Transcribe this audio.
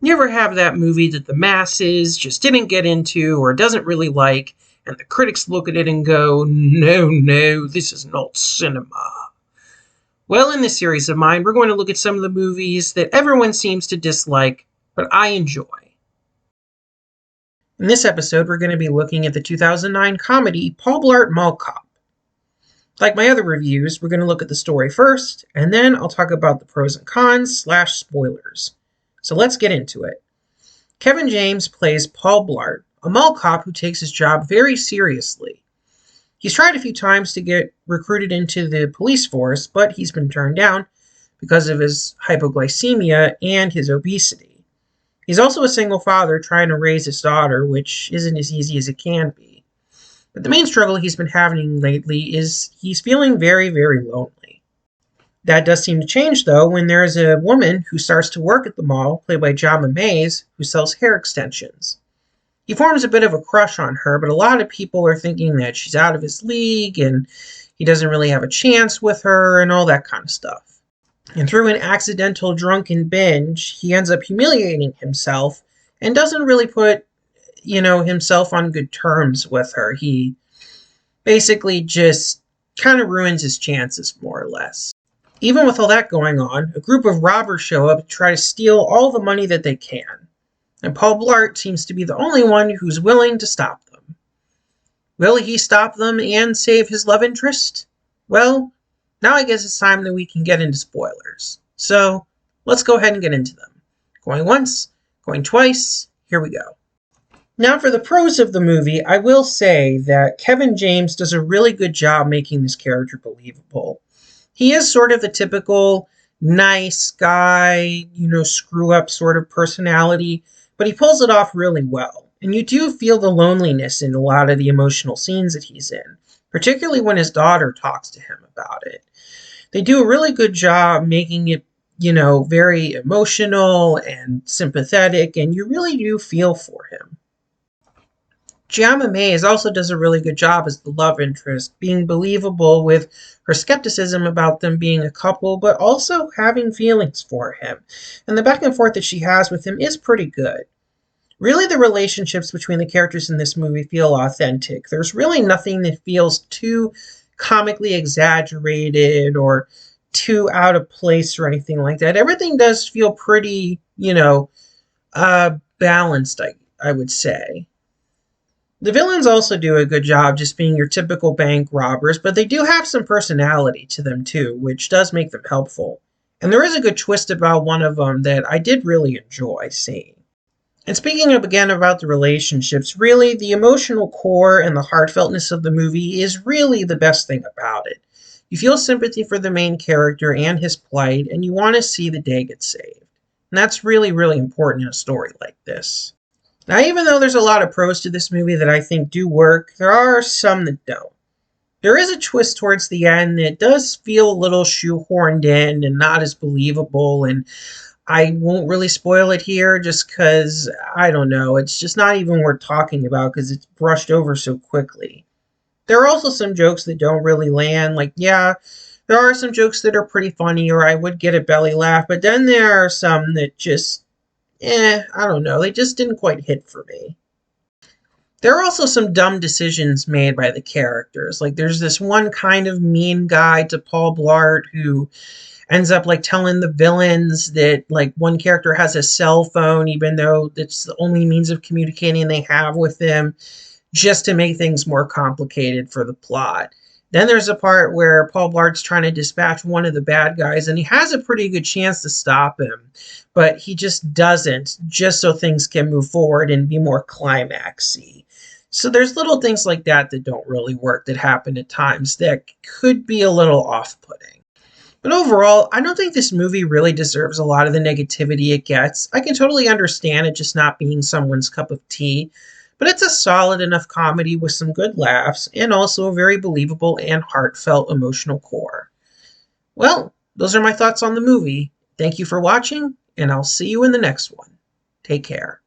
You ever have that movie that the masses just didn't get into or doesn't really like, and the critics look at it and go, no, no, this is not cinema? Well, in this series of mine, we're going to look at some of the movies that everyone seems to dislike, but I enjoy. In this episode, we're going to be looking at the 2009 comedy Paul Blart Mall Cop. Like my other reviews, we're going to look at the story first, and then I'll talk about the pros and cons / spoilers. So let's get into it. Kevin James plays Paul Blart, a mall cop who takes his job very seriously. He's tried a few times to get recruited into the police force, but he's been turned down because of his hypoglycemia and his obesity. He's also a single father trying to raise his daughter, which isn't as easy as it can be. But the main struggle he's been having lately is he's feeling very, very lonely. That does seem to change, though, when there's a woman who starts to work at the mall, played by Jama Mays, who sells hair extensions. He forms a bit of a crush on her, but a lot of people are thinking that she's out of his league and he doesn't really have a chance with her and all that kind of stuff. And through an accidental drunken binge, he ends up humiliating himself and doesn't really put, himself on good terms with her. He basically just kind of ruins his chances, more or less. Even with all that going on, a group of robbers show up to try to steal all the money that they can. And Paul Blart seems to be the only one who's willing to stop them. Will he stop them and save his love interest? Well, now I guess it's time that we can get into spoilers. So, let's go ahead and get into them. Going once, going twice, here we go. Now for the pros of the movie, I will say that Kevin James does a really good job making this character believable. He is sort of the typical nice guy, screw-up sort of personality, but he pulls it off really well. And you do feel the loneliness in a lot of the emotional scenes that he's in, particularly when his daughter talks to him about it. They do a really good job making it, very emotional and sympathetic, and you really do feel for him. Jama Mays also does a really good job as the love interest, being believable with her skepticism about them being a couple, but also having feelings for him. And the back and forth that she has with him is pretty good. Really, the relationships between the characters in this movie feel authentic. There's really nothing that feels too comically exaggerated or too out of place or anything like that. Everything does feel pretty, balanced, I would say. The villains also do a good job just being your typical bank robbers, but they do have some personality to them too, which does make them helpful. And there is a good twist about one of them that I did really enjoy seeing. And speaking again about the relationships, really the emotional core and the heartfeltness of the movie is really the best thing about it. You feel sympathy for the main character and his plight, and you want to see the day get saved. And that's really, really important in a story like this. Now, even though there's a lot of pros to this movie that I think do work, there are some that don't. There is a twist towards the end that does feel a little shoehorned in and not as believable, and I won't really spoil it here just because, I don't know, it's just not even worth talking about because it's brushed over so quickly. There are also some jokes that don't really land, there are some jokes that are pretty funny or I would get a belly laugh, but then there are some that just I don't know, they just didn't quite hit for me. There are also some dumb decisions made by the characters. There's this one kind of mean guy to Paul Blart who ends up, telling the villains that, one character has a cell phone, even though it's the only means of communicating they have with them, just to make things more complicated for the plot. Then there's a part where Paul Blart's trying to dispatch one of the bad guys, and he has a pretty good chance to stop him, but he just doesn't, just so things can move forward and be more climaxy. So there's little things like that that don't really work that happen at times that could be a little off-putting. But overall, I don't think this movie really deserves a lot of the negativity it gets. I can totally understand it just not being someone's cup of tea, but it's a solid enough comedy with some good laughs and also a very believable and heartfelt emotional core. Well, those are my thoughts on the movie. Thank you for watching, and I'll see you in the next one. Take care.